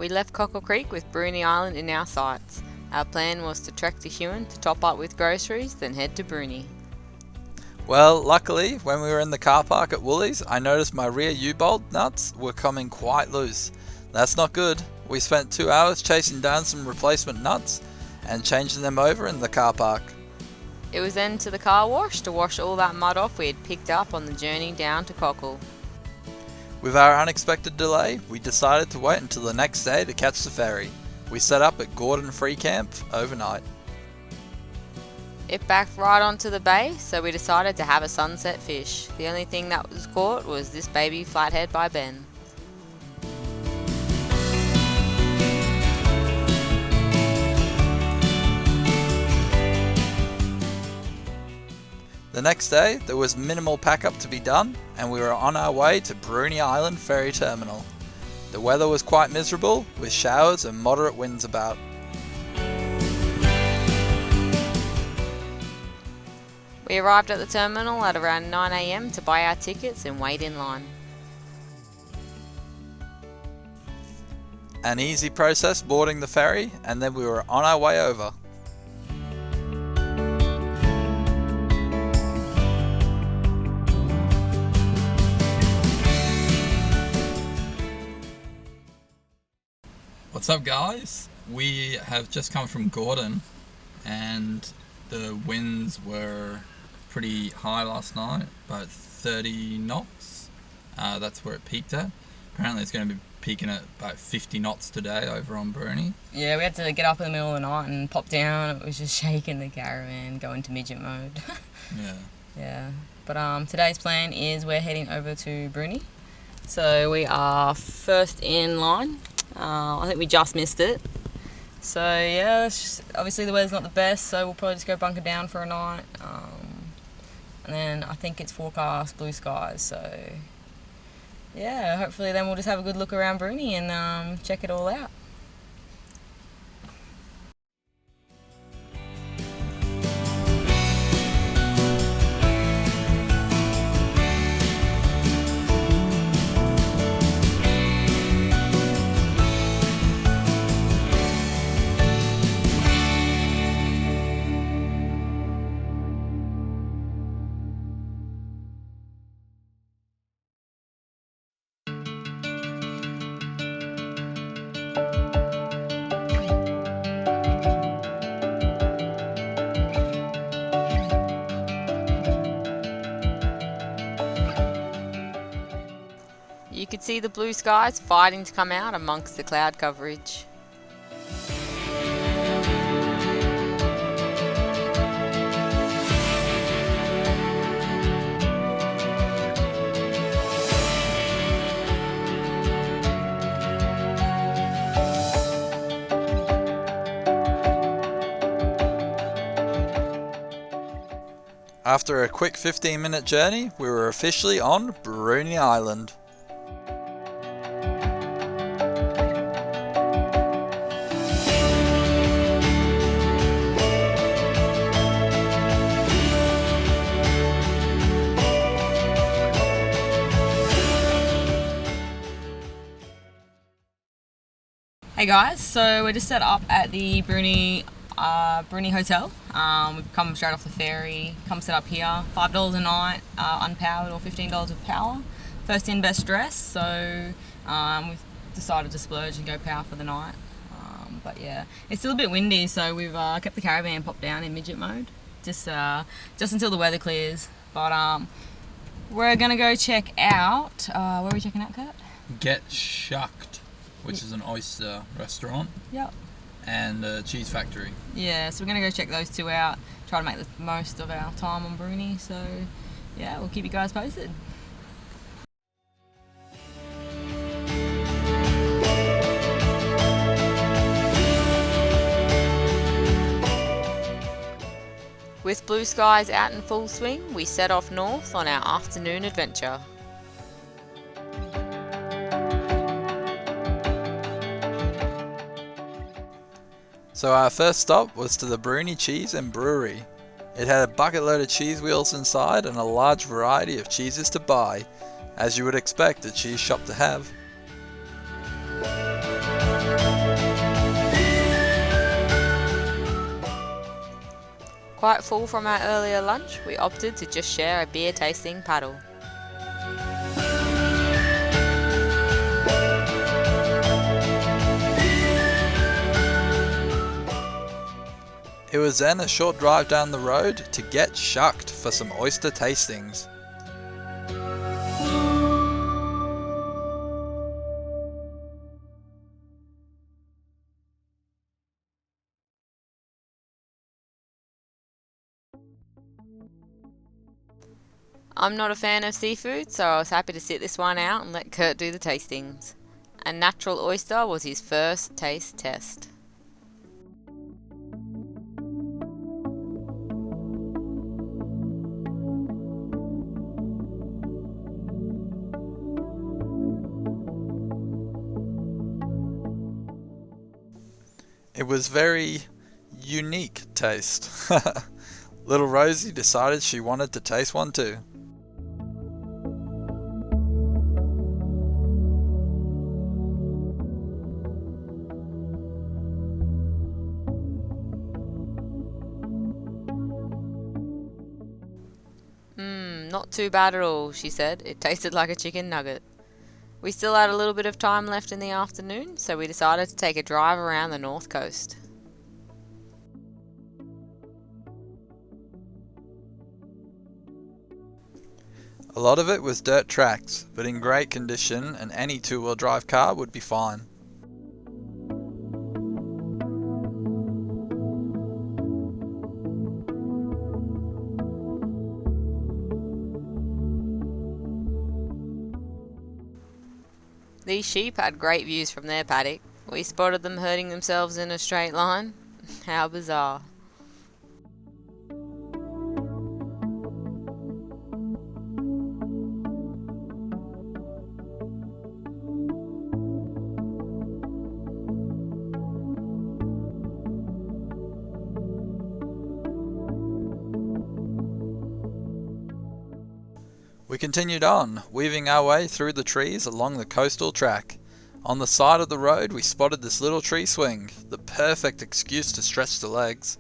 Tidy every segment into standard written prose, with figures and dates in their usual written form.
We left Cockle Creek with Bruny Island in our sights. Our plan was to trek to Huon to top up with groceries, then head to Bruny. Well, luckily, when we were in the car park at Woolies, I noticed my rear U-bolt nuts were coming quite loose. That's not good. We spent 2 hours chasing down some replacement nuts and changing them over in the car park. It was then to the car wash to wash all that mud off we had picked up on the journey down to Cockle. With our unexpected delay, we decided to wait until the next day to catch the ferry. We set up at Gordon Free Camp overnight. It backed right onto the bay, so we decided to have a sunset fish. The only thing that was caught was this baby flathead by Ben. The next day, there was minimal pack-up to be done, and we were on our way to Bruny Island Ferry Terminal. The weather was quite miserable, with showers and moderate winds about. We arrived at the terminal at around 9 AM to buy our tickets and wait in line. An easy process boarding the ferry, and then we were on our way over. What's up, guys? We have just come from Gordon and the winds were pretty high last night, about 30 knots. That's where it peaked at. Apparently it's going to be peaking at about 50 knots today over on Bruny. Yeah, we had to get up in the middle of the night and pop down. It was just shaking the caravan, go into midget mode. Yeah. But today's plan is we're heading over to Bruny. So we are first in line. I think we just missed it. So yeah, obviously the weather's not the best, so we'll probably just go bunker down for a night. And then I think it's forecast blue skies, so yeah, hopefully then we'll just have a good look around Bruny and check it all out. You could see the blue skies fighting to come out amongst the cloud coverage. After a quick 15-minute journey, we were officially on Bruny Island. Hey guys, so we're just set up at the Bruny Hotel. We've come straight off the ferry, come set up here. $5 a night, unpowered, or $15 with power. First in, best dress, so we've decided to splurge and go power for the night. But yeah, it's still a bit windy, so we've kept the caravan popped down in midget mode, just until the weather clears. But we're gonna go check out, where are we checking out, Kurt? Get Shucked, which is an oyster restaurant. Yep. And a cheese factory. Yeah, so we're going to go check those two out, try to make the most of our time on Bruny, so yeah, we'll keep you guys posted. With blue skies out in full swing, we set off north on our afternoon adventure. So our first stop was to the Bruny Cheese and Brewery. It had a bucket load of cheese wheels inside and a large variety of cheeses to buy, as you would expect a cheese shop to have. Quite full from our earlier lunch, we opted to just share a beer tasting paddle. It was then a short drive down the road to get shucked for some oyster tastings. I'm not a fan of seafood, so I was happy to sit this one out and let Kurt do the tastings. A natural oyster was his first taste test. It was very unique taste. Little Rosie decided she wanted to taste one too. Not too bad at all, she said. It tasted like a chicken nugget. We still had a little bit of time left in the afternoon, so we decided to take a drive around the north coast. A lot of it was dirt tracks, but in great condition, and any two-wheel drive car would be fine. These sheep had great views from their paddock. We spotted them herding themselves in a straight line. How bizarre. We continued on, weaving our way through the trees along the coastal track. On the side of the road we spotted this little tree swing, the perfect excuse to stretch the legs.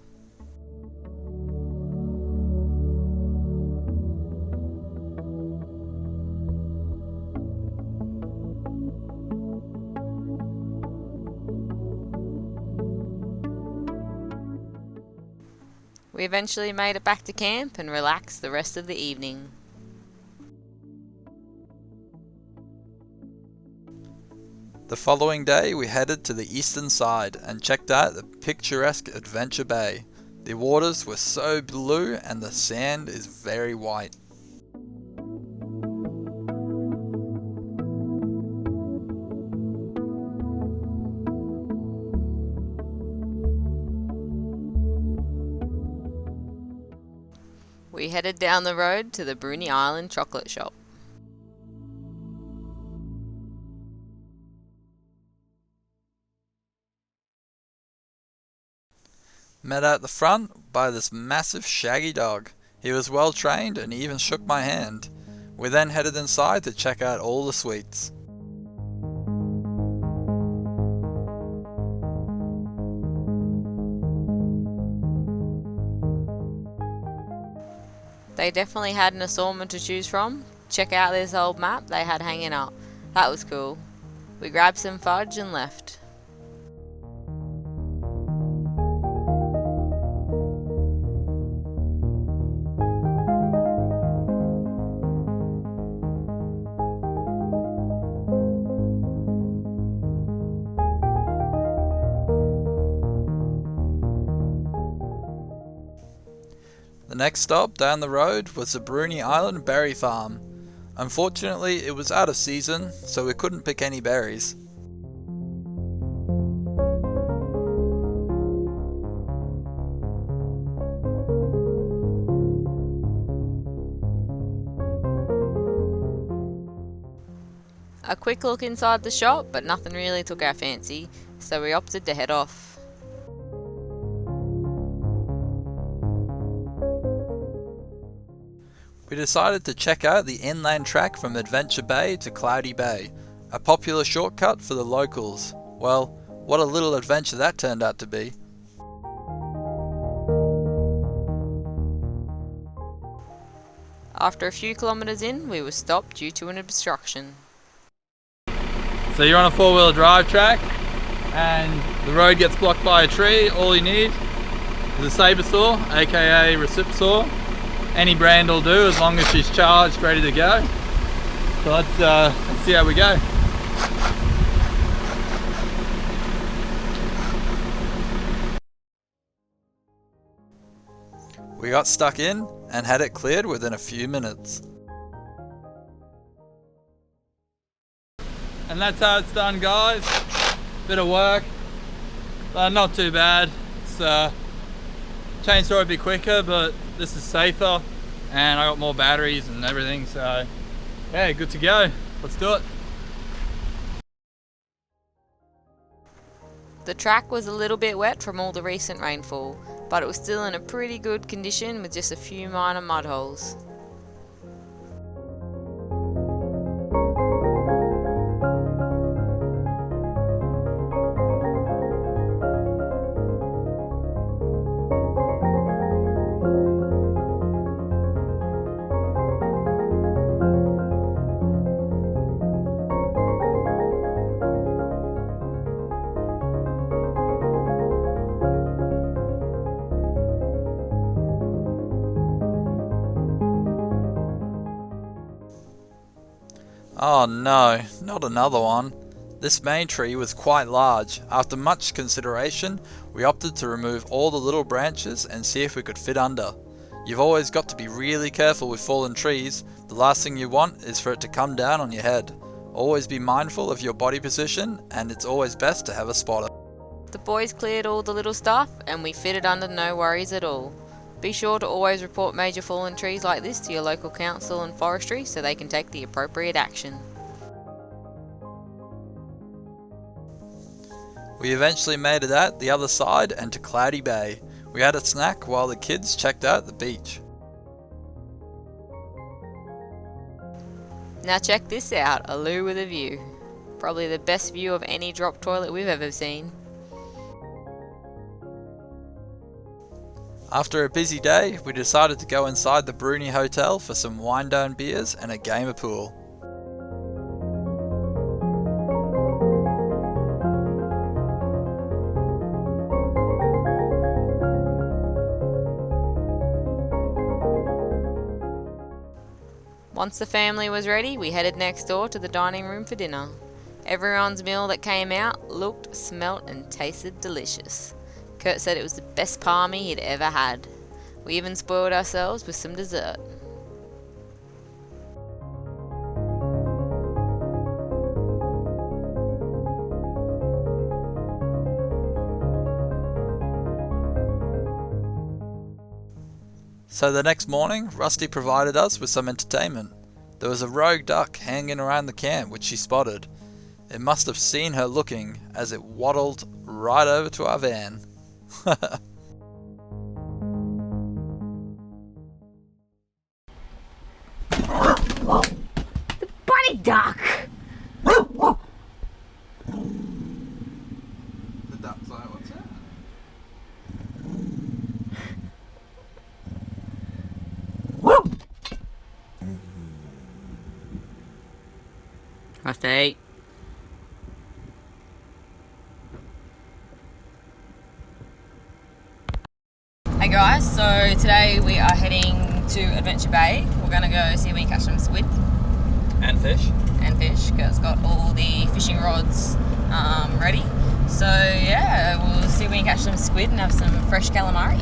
We eventually made it back to camp and relaxed the rest of the evening. The following day we headed to the eastern side and checked out the picturesque Adventure Bay. The waters were so blue and the sand is very white. We headed down the road to the Bruny Island chocolate shop. Met out the front by this massive shaggy dog. He was well trained and he even shook my hand. We then headed inside to check out all the sweets. They definitely had an assortment to choose from. Check out this old map they had hanging up. That was cool. We grabbed some fudge and left. The next stop down the road was the Bruny Island berry farm. Unfortunately, it was out of season, so we couldn't pick any berries. A quick look inside the shop, but nothing really took our fancy, so we opted to head off. We decided to check out the inland track from Adventure Bay to Cloudy Bay, a popular shortcut for the locals. Well, what a little adventure that turned out to be. After a few kilometres in, we were stopped due to an obstruction. So you're on a four-wheel drive track and the road gets blocked by a tree. All you need is a saber saw, aka recip saw. Any brand will do as long as she's charged, ready to go. So let's see how we go. We got stuck in and had it cleared within a few minutes. And that's how it's done, guys. Bit of work, but not too bad. Chainsaw would be quicker, but this is safer and I got more batteries and everything, so yeah, good to go. Let's do it. The track was a little bit wet from all the recent rainfall, but it was still in a pretty good condition with just a few minor mud holes. Oh no, not another one. This main tree was quite large. After much consideration, we opted to remove all the little branches and see if we could fit under. You've always got to be really careful with fallen trees. The last thing you want is for it to come down on your head. Always be mindful of your body position, and it's always best to have a spotter. The boys cleared all the little stuff and we fitted under, no worries at all. Be sure to always report major fallen trees like this to your local council and forestry so they can take the appropriate action. We eventually made it out the other side and to Cloudy Bay. We had a snack while the kids checked out the beach. Now check this out, a loo with a view. Probably the best view of any drop toilet we've ever seen. After a busy day, we decided to go inside the Bruny Hotel for some wind down beers and a game of pool. Once the family was ready, we headed next door to the dining room for dinner. Everyone's meal that came out looked, smelt and tasted delicious. Kurt said it was the best palmy he'd ever had. We even spoiled ourselves with some dessert. So the next morning, Rusty provided us with some entertainment. There was a rogue duck hanging around the camp which she spotted. It must have seen her looking as it waddled right over to our van. The bunny duck! The duck's like, what's that? Rusty. Hey guys, so today we are heading to Adventure Bay. We're going to go see if we can catch some squid. And fish. And fish. Kurt's got all the fishing rods ready. So yeah, we'll see if we can catch some squid and have some fresh calamari.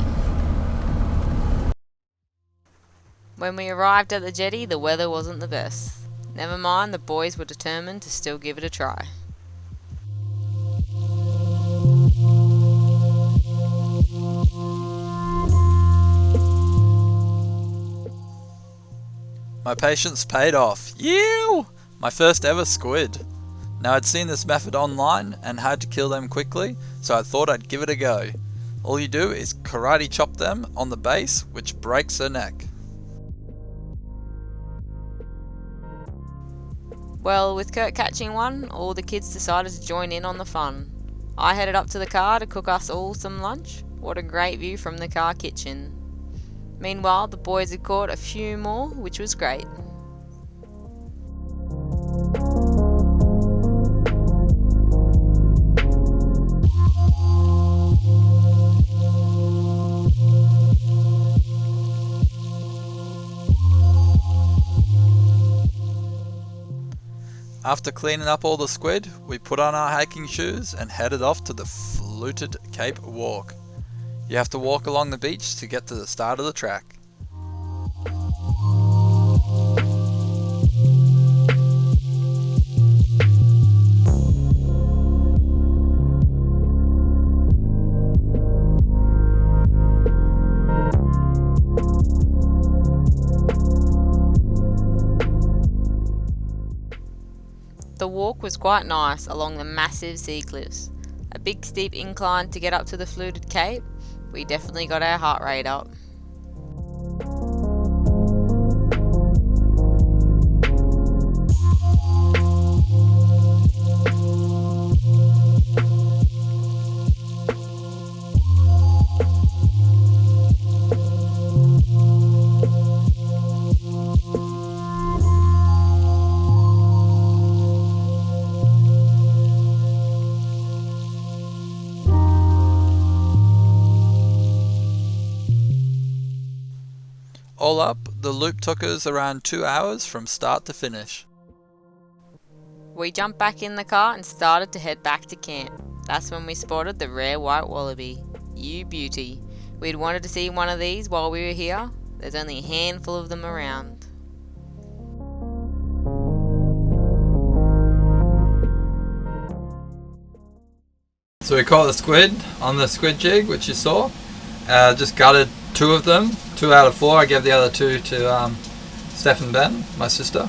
When we arrived at the jetty, the weather wasn't the best. Never mind, the boys were determined to still give it a try. My patience paid off. Yew! My first ever squid. Now I'd seen this method online and had to kill them quickly, so I thought I'd give it a go. All you do is karate chop them on the base, which breaks their neck. Well, with Kurt catching one, all the kids decided to join in on the fun. I headed up to the car to cook us all some lunch. What a great view from the car kitchen. Meanwhile, the boys had caught a few more, which was great. After cleaning up all the squid, we put on our hiking shoes and headed off to the fluted Cape Walk. You have to walk along the beach to get to the start of the track. The walk was quite nice along the massive sea cliffs. A big steep incline to get up to the fluted cape. We definitely got our heart rate up. All up, the loop took us around 2 hours from start to finish. We jumped back in the car and started to head back to camp. That's when we spotted the rare white wallaby. You beauty. We'd wanted to see one of these while we were here. There's only a handful of them around. So we caught the squid on the squid jig, which you saw. Just gutted 2 of them, 2 out of 4. I gave the other 2 to Steph and Ben, my sister.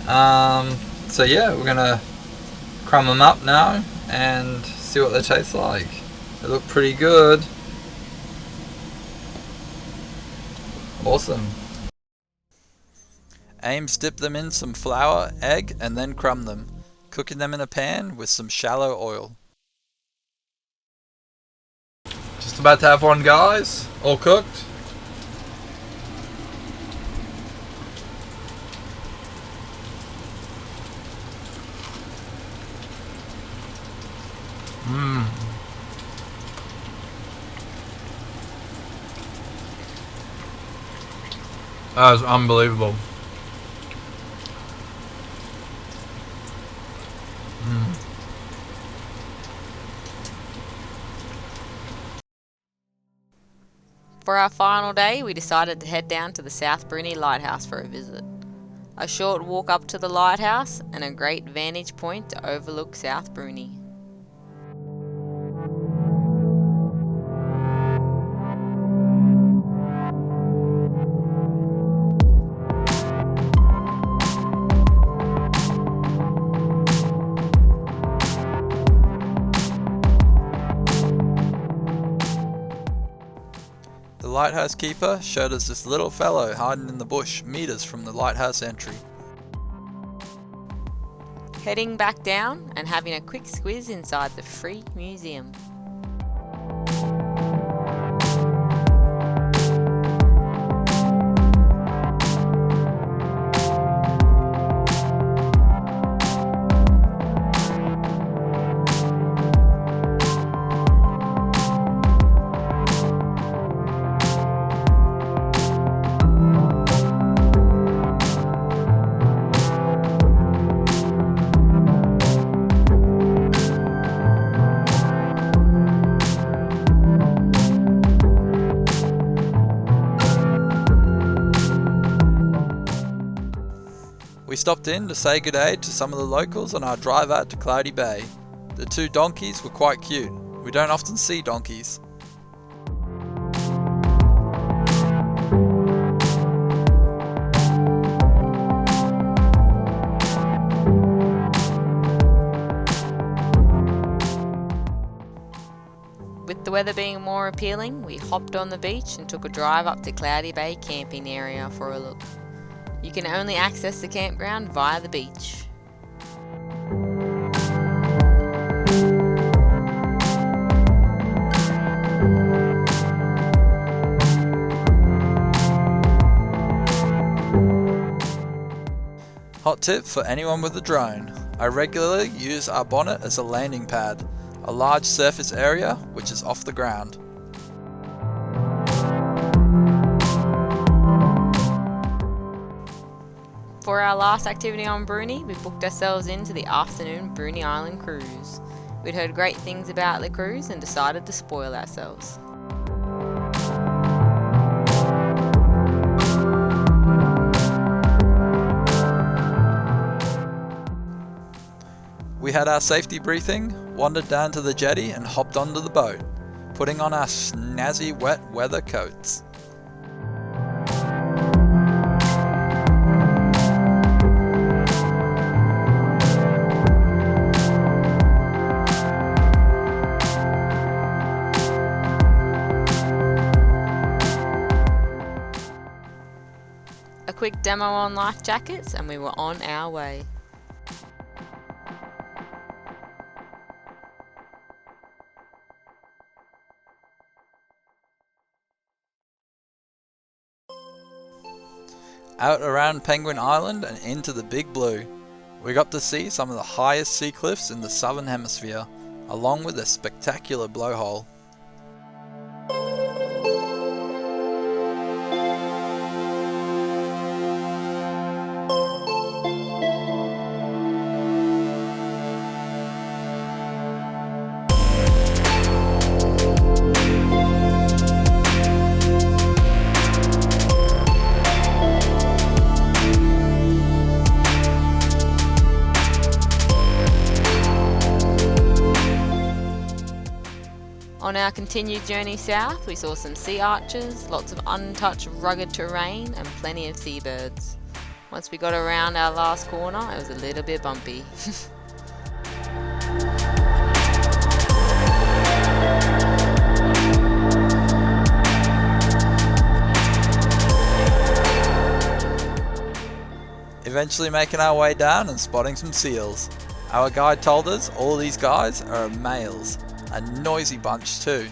So yeah, we're gonna crumb them up now and see what they taste like. They look pretty good. Awesome. Ames dipped them in some flour, egg, and then crumb them, cooking them in a pan with some shallow oil. Just about to have one, guys. All cooked. That was unbelievable. For our final day, we decided to head down to the South Bruny Lighthouse for a visit. A short walk up to the lighthouse and a great vantage point to overlook South Bruny. The lighthouse keeper showed us this little fellow hiding in the bush meters from the lighthouse entry. Heading back down and having a quick squiz inside the free museum. We stopped in to say good day to some of the locals on our drive out to Cloudy Bay. The 2 donkeys were quite cute. We don't often see donkeys. With the weather being more appealing, we hopped on the beach and took a drive up to Cloudy Bay camping area for a look. You can only access the campground via the beach. Hot tip for anyone with a drone. I regularly use our bonnet as a landing pad, a large surface area which is off the ground. For our last activity on Bruny, we booked ourselves into the afternoon Bruny Island cruise. We'd heard great things about the cruise and decided to spoil ourselves. We had our safety briefing, wandered down to the jetty and hopped onto the boat, putting on our snazzy wet weather coats. A quick demo on life jackets and we were on our way. Out around Penguin Island and into the Big Blue. We got to see some of the highest sea cliffs in the southern hemisphere, along with a spectacular blowhole. On our continued journey south, we saw some sea archers, lots of untouched rugged terrain and plenty of seabirds. Once we got around our last corner, it was a little bit bumpy. Eventually making our way down and spotting some seals. Our guide told us all these guys are males. A noisy bunch too.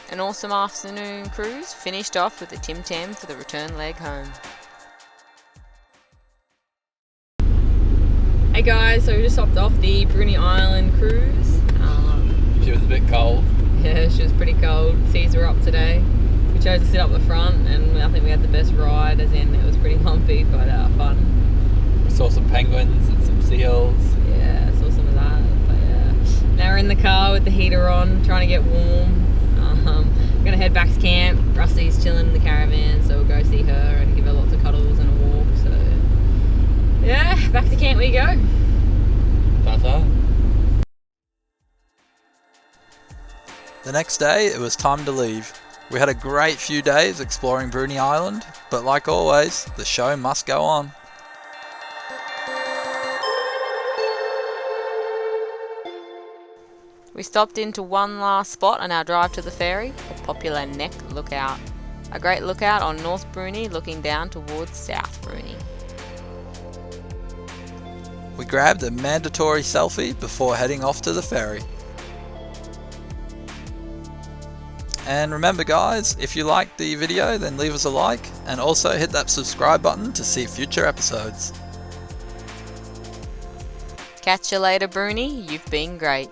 An awesome afternoon cruise finished off with a Tim Tam for the return leg home. Hey guys, so we just hopped off the Bruny Island cruise. She was a bit cold. Yeah, she was pretty cold. Seas were up today. We chose to sit up the front and I think we had the best ride, as in it was pretty lumpy but fun. We saw some penguins and some seals. Yeah, saw some of that. But yeah. Now we're in the car with the heater on, trying to get warm. We're gonna head back to camp. Rusty's chilling in the caravan, so we'll go see her and give her lots of cuddles and a walk. So yeah, back to camp we go. Ta-ta. The next day it was time to leave. We had a great few days exploring Bruny Island, but like always, the show must go on. We stopped into one last spot on our drive to the ferry, the popular Neck Lookout. A great lookout on North Bruny looking down towards South Bruny. We grabbed a mandatory selfie before heading off to the ferry. And remember guys, if you liked the video then leave us a like and also hit that subscribe button to see future episodes. Catch you later, Bruny. You've been great.